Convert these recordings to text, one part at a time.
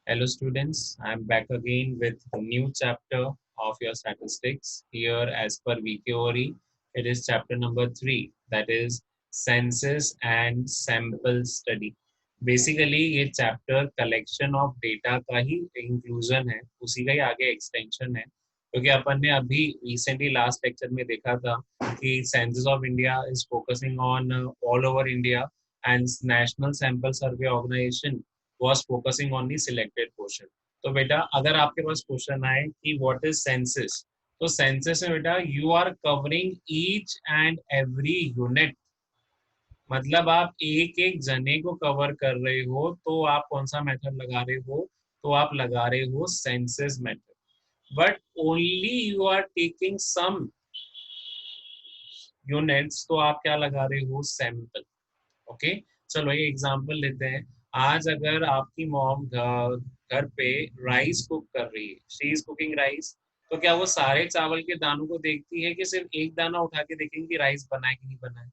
Hello students, I am back again with a new chapter of your statistics. Here as per VKORE, it is chapter number 3, that is census and sample study. Basically ये chapter collection of data का ही inclusion है, उसी का ही आगे extension है, क्योंकि अपन ने अभी recently last lecture में देखा था कि census of India is focusing on all over India and National Sample Survey Organization was focusing on the selected portion. तो बेटा अगर आपके पास क्वेश्चन आए कि व्हाट इज सेंसस, तो सेंसस में बेटा you are covering each and every unit, मतलब आप एक एक जने को कवर कर रहे हो, तो आप कौन सा मेथड लगा रहे हो, तो आप लगा रहे हो census method, but only you are taking some units, तो आप क्या लगा रहे हो, सैंपल। ओके, चलो ये एग्जांपल लेते हैं। आज अगर आपकी मॉम घर पे राइस कुक कर रही है, शी इज कुकिंग राइस, तो क्या वो सारे चावल के दानों को देखती है कि सिर्फ एक दाना उठा के देखेंगे कि राइस बना है कि नहीं बना है?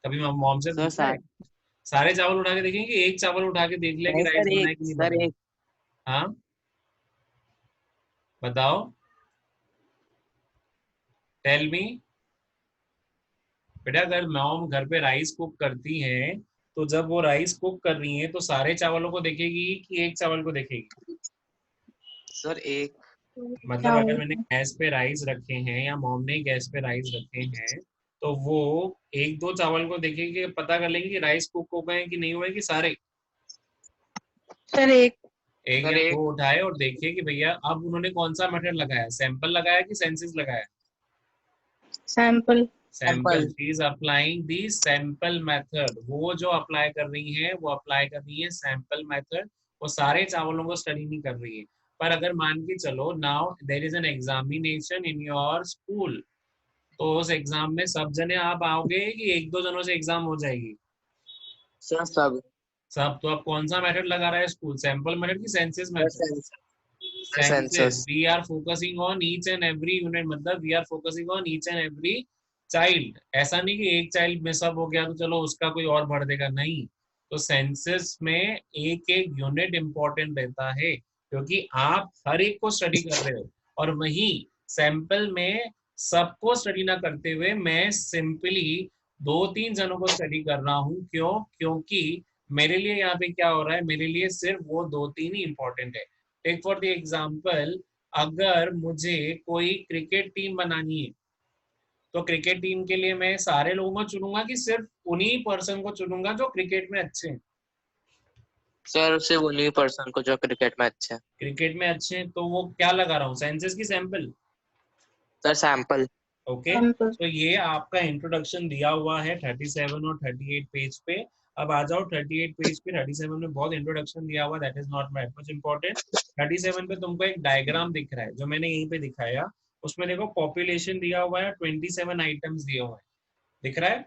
कभी मॉम से सर पूछा है? सर सारे चावल उठा के देखेंगे कि एक चावल उठा के देख लिया कि नहीं राइस सर, बना एक है कि नहीं सर बना है? एक हाँ, बताओ, टेल मी। बेटा अगर मॉम घर पे राइस कुक करती हैं, तो जब वो राइस कुक कर रही हैं तो सारे चावलों को देखेगी कि एक चावल को देखेगी? सर एक मतलब अगर मैंने गैस पे राइस रखे हैं या मॉम ने गैस पे राइस रखे हैं, तो वो एक दो चावल को देखेंगे, पता कर लेंगे कि राइस कुक हो गए कि नहीं हुए, कि सारे सर एक एक सर या एक दो उठाए और देखे कि भैया अब उन्होंने कौन सा मेथड लगाया, सैंपल लगाया कि सेंसिस लगाया? Sample sample, she is applying the sample method, वो जो अप्लाई कर रही है वो अप्लाई कर रही है सैंपल मेथड, वो सारे चावलों को स्टडी नहीं कर रही है। पर अगर मान के चलो now there is an examination in your school, तो उस एग्जाम में सब जने आप आओगे कि एक दो जनों से एग्जाम हो जाएगी? सर सब सब, तो अब कौन सा मेथड लगा रहा है स्कूल, सैंपल मेथड की census sir method? Census, census we are focusing on each and every unit, मतलब we are focusing on each and every child. ऐसा नहीं कि एक चाइल्ड मिस अप हो गया तो चलो उसका कोई और भर देगा, नहीं। तो सेंसस में एक एक यूनिट इंपॉर्टेंट रहता है, क्योंकि आप हर एक को स्टडी कर रहे हो, और वही सैंपल में सबको स्टडी ना करते हुए मैं सिंपली दो तीन जनों को स्टडी कर रहा हूँ। क्यों? क्योंकि मेरे लिए यहाँ पे क्या हो रहा है, मेरे लिए सिर्फ वो दो तीन ही इंपॉर्टेंट है। टेक फॉर द एग्जाम्पल, अगर मुझे कोई क्रिकेट टीम बनानी है, तो क्रिकेट टीम के लिए मैं सारे लोगों को चुनूंगा कि सिर्फ उन्हीं पर्सन को चुनूंगा जो क्रिकेट में अच्छे हैं? सर सिर्फ उन्हीं पर्सन को जो क्रिकेट में अच्छे हैं। क्रिकेट में अच्छे हैं, तो वो क्या लगा रहा हूँ, सेंसस की sample. Sir sample okay, sample तो ये आपका इंट्रोडक्शन दिया हुआ है 37 और 38 पेज पे। अब आ जाओ 38 पेज पे, 37 में बहुत इंट्रोडक्शन दिया हुआ, that is not that much important. 37 पे तुमको एक डायग्राम दिख रहा है जो मैंने यहीं पे दिखाया, उसमें देखो पॉपुलेशन दिया हुआ है, 27 आइटम्स दिए हुए हैं, दिख रहा है?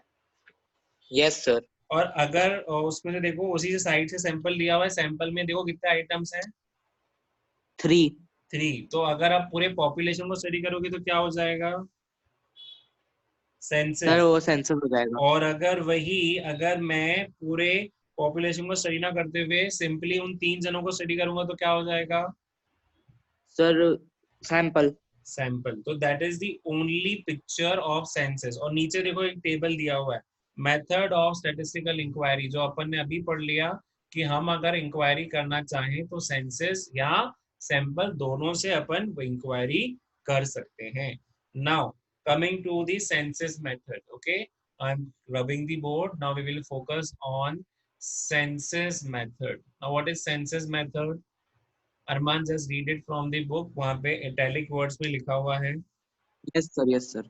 यस सर और अगर उसमें से देखो उसी से साइड से सैंपल लिया हुआ है, सैंपल में देखो कितने आइटम्स हैं, 3 3। तो अगर आप पूरे पॉपुलेशन को स्टडी करोगे तो क्या हो जाएगा, सर सेंसस। वो सेंसस हो जाएगा। और अगर वही, अगर मैं पूरे पॉपुलेशन को स्टडी ना करते हुए सिंपली उन तीन जनों को स्टडी करूंगा तो क्या हो जाएगा, सर सैंपल सैंपल। तो that is the only picture of census. और नीचे देखो एक टेबल दिया हुआ है, मेथड ऑफ स्टैटिस्टिकल इंक्वायरी, जो अपन ने अभी पढ़ लिया कि हम अगर इंक्वायरी करना चाहें तो सेंसस या सैंपल दोनों से अपन इंक्वायरी कर सकते हैं। Now coming to the census method, okay, I am rubbing the board, now we will focus on census method. Now what is census method? Arman just read it from the book, वहां पे italic words में लिखा हुआ है। yes sir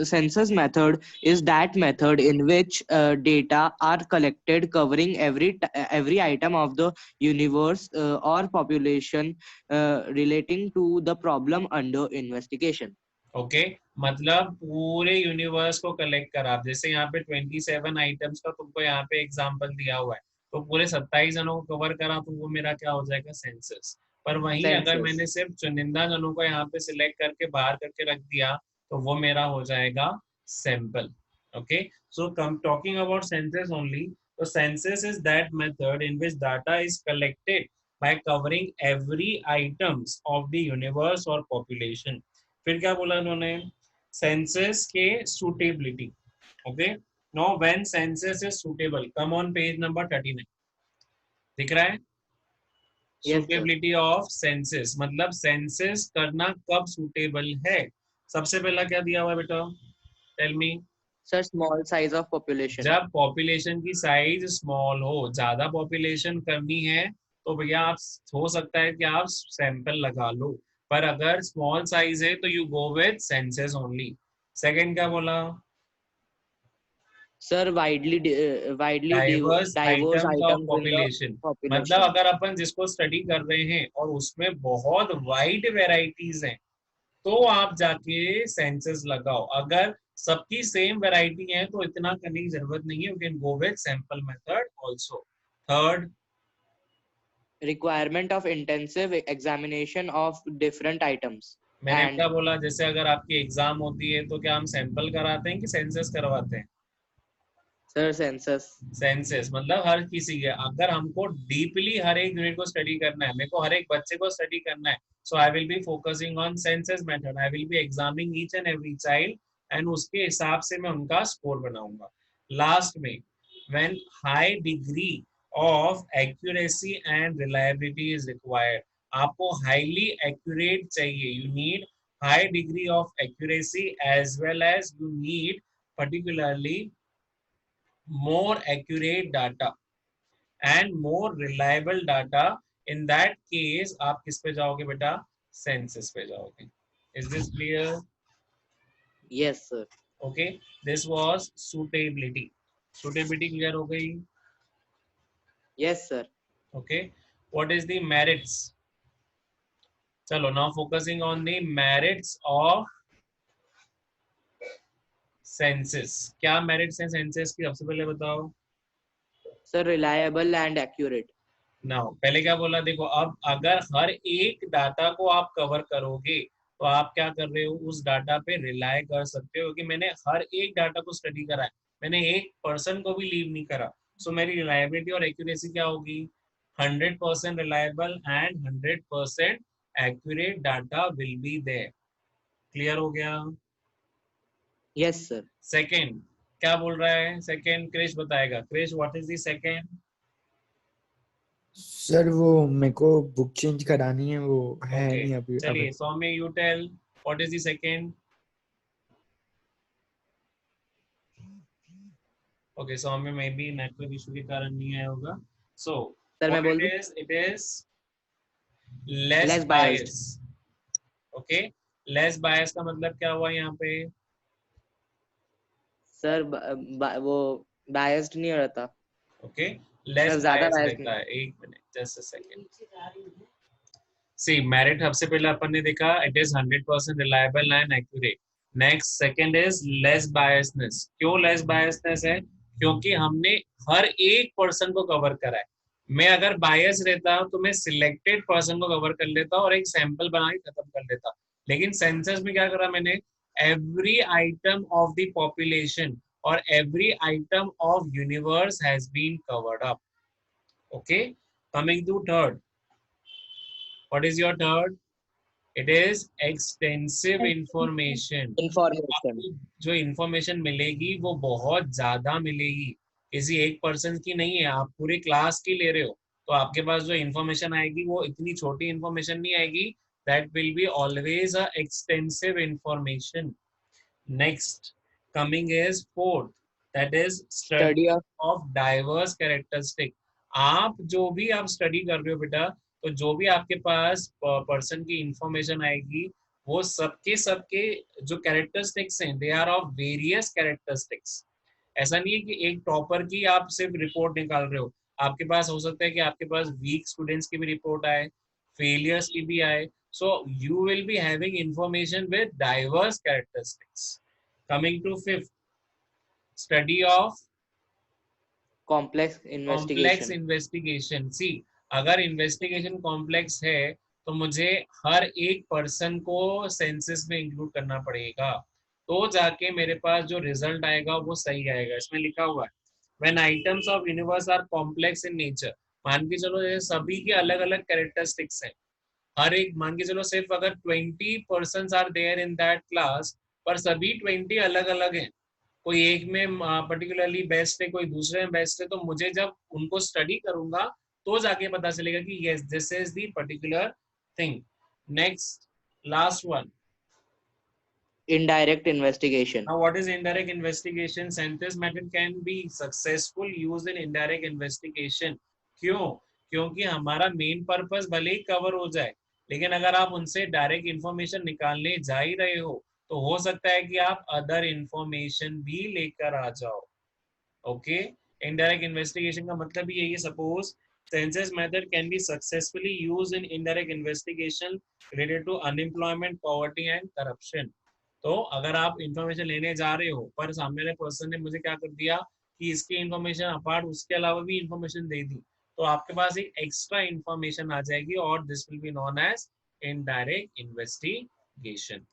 census method is that method in which data are collected covering every item of the universe or population relating to the problem under investigation. Okay, मतलब पूरे universe को collect करा, जैसे यहाँ पे 27 आइटम्स का तुमको यहाँ पे एग्जांपल दिया हुआ है, तो पूरे 27 जनों को कवर करा, तो वो मेरा क्या हो जाएगा, सेंसस। पर वहीं अगर census मैंने सिर्फ चुनिंदा जनों को यहाँ पे सिलेक्ट करके बाहर करके रख दिया, तो वो मेरा हो जाएगा sample. Okay, so come talking about census only, तो census is that method in which data is collected by covering every items of the universe or population. फिर क्या बोला उन्होंने? Census के suitability. Okay. Now when census is suitable, come on page number 39. दिख रहा है? Yes, sir. Suitability of census मतलब census करना कब suitable है? सबसे पहला क्या दिया हुआ है बेटा? Tell me. Sir, small size of population. जब पॉपुलेशन की साइज स्मॉल हो, ज्यादा पॉपुलेशन करनी है तो भैया आप हो सकता है कि आप सैंपल लगा लो, पर अगर स्मॉल साइज है तो you go with census only. Second क्या बोला? Sir, widely diverse diverse items of items in the population. मतलब population. अगर अपन जिसको स्टडी कर रहे हैं और उसमें बहुत वाइड वेराइटीज हैं तो आप जाके सेंसस लगाओ. अगर सबकी सेम वैरायटी है तो इतना करने की जरूरत नहीं है, you can go with sample method also. Third, Requirement of intensive examination of different items. मैंने And क्या बोला? जैसे अगर आपकी एग्जाम होती है तो क्या हम सैंपल कराते हैं कि सेंसस करवाते हैं? sir, census. सेंसस मतलब हर किसी के, अगर हमको डीपली हर एक यूनिट को स्टडी करना है, मेरे को हर एक बच्चे को स्टडी करना है, so I will be focusing on census method. I will be examining each and every child and उसके हिसाब से मैं उनका स्कोर बनाऊंगा. लास्ट में when high degree of accuracy and reliability is required, आपको हाईली एक्यूरेट चाहिए, you need high degree of accuracy as well as you need particularly more accurate data and more reliable data. In that case आप किस पे जाओगे बेटा? Census पे जाओगे. Is this clear? Yes, sir. Okay, this was suitability. Suitability clear हो गई? Yes, sir. Okay, what is the merits? चलो, now focusing on the merits of census. क्या merits हैं census की? सबसे पहले बताओ. Sir, reliable and accurate. Now पहले क्या बोला? देखो, अब अगर हर एक डाटा को आप कवर करोगे तो आप क्या कर रहे हो? उस डाटा पे रिलाय कर सकते हो कि मैंने हर एक डाटा को स्टडी करा है, मैंने एक पर्सन को भी लीव नहीं करा. सो मेरी रिलायबिलिटी और एक्यूरेसी क्या होगी? 100% reliable and 100% accurate data will be there. Clear हो गया? Yes, sir. सेकेंड क्या बोल रहा है? सेकेंड क्रिश बताएगा. Krish, what is the second? Sir वो मेरे को बुक चेंज करानी है, वो है Okay, नहीं अभी. चलिए सौम्य, you tell what is the second? Okay, सौम्य में भी नेटवर्क इशू के कारण नहीं आया होगा. So Sir, मैं what बोल it दूं? is? It is less Less bias. biased. Okay, less bias का मतलब क्या हुआ यहाँ पे? Sir, वो biased नहीं रहता. Okay, less Sir, ज्यादा bias biased रहता है. एक minute, just a second. See, merit सबसे पहले अपन ने देखा, it is 100% reliable and accurate. Next, second is less biasness. क्यों less biasness है? क्योंकि हमने हर एक पर्सन को कवर करा है. मैं अगर बायस रहता तो मैं सिलेक्टेड पर्सन को कवर कर लेता और एक सैंपल बना के खत्म कर लेता. लेकिन सेंसस में क्या करा मैंने? Every item of the population और every item of universe has been covered up. Okay, coming to third. What is your third? It is extensive information. Information. आपको जो इंफॉर्मेशन मिलेगी वो बहुत ज्यादा मिलेगी, किसी एक पर्सन की नहीं है. आप पूरे क्लास की ले रहे हो तो आपके पास जो इंफॉर्मेशन आएगी वो इतनी छोटी इंफॉर्मेशन नहीं आएगी. That will be always a extensive information. Next, coming is fourth, that is study Study of of diverse characteristic. आप जो भी आप स्टडी कर रहे हो बेटा, तो जो भी आपके पास पर्सन की इंफॉर्मेशन आएगी वो सबके सबके जो कैरेक्टरिस्टिक्स हैं, they are of various characteristics. ऐसा नहीं है कि एक टॉपर की आप सिर्फ रिपोर्ट निकाल रहे हो. आपके पास हो सकता है कि आपके पास वीक स्टूडेंट्स की भी रिपोर्ट आए, फेलियर्स की भी आए. So you will be having information with diverse characteristics. Coming to fifth, study of complex complex investigation. investigation. See, अगर investigation complex है तो मुझे हर एक person को census में include करना पड़ेगा, तो जाके मेरे पास जो result आएगा वो सही आएगा. इसमें लिखा हुआ है when items of universe are complex in nature. मान के चलो ये सभी के अलग अलग कैरेक्टरिस्टिक्स हैं, हर एक मान के चलो सिर्फ अगर 20 are there in that class, पर सभी 20 अलग अलग हैं, कोई एक में पर्टिकुलरली बेस्ट है, कोई दूसरे में बेस्ट है, तो मुझे जब उनको स्टडी करूंगा तो जाके पता चलेगा कि yes this is the particular thing. Next, last one. Indirect investigation. Now, what is indirect investigation? Sentence method can be successful used in indirect investigation. क्यों? क्योंकि हमारा मेन पर्पस भले ही कवर हो जाए, लेकिन अगर आप उनसे डायरेक्ट इंफॉर्मेशन निकालने जा ही रहे हो तो हो सकता है कि आप अदर इंफॉर्मेशन भी लेकर आ जाओ. ओके, इनडायरेक्ट इन्वेस्टिगेशन का मतलब ये है, suppose census method can be successfully used in indirect investigation related to unemployment, poverty and corruption. तो अगर आप इंफॉर्मेशन लेने जा रहे हो पर सामने वाले पर्सन ने मुझे क्या कर दिया कि इसकी इंफॉर्मेशन अपार्ट उसके अलावा भी इंफॉर्मेशन दे दी, तो आपके पास एक एक्स्ट्रा इंफॉर्मेशन आ जाएगी और this will be known as indirect investigation.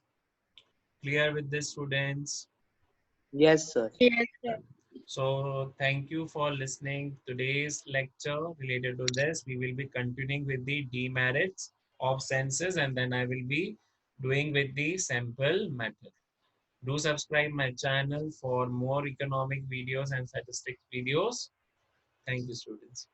Clear with this students? Yes, sir. Yes, sir. So thank you for listening today's lecture related to this. We will be continuing with the demerits of senses and then I will be doing with the sample method. Do subscribe my channel for more economic videos and statistics videos. Thank you, students.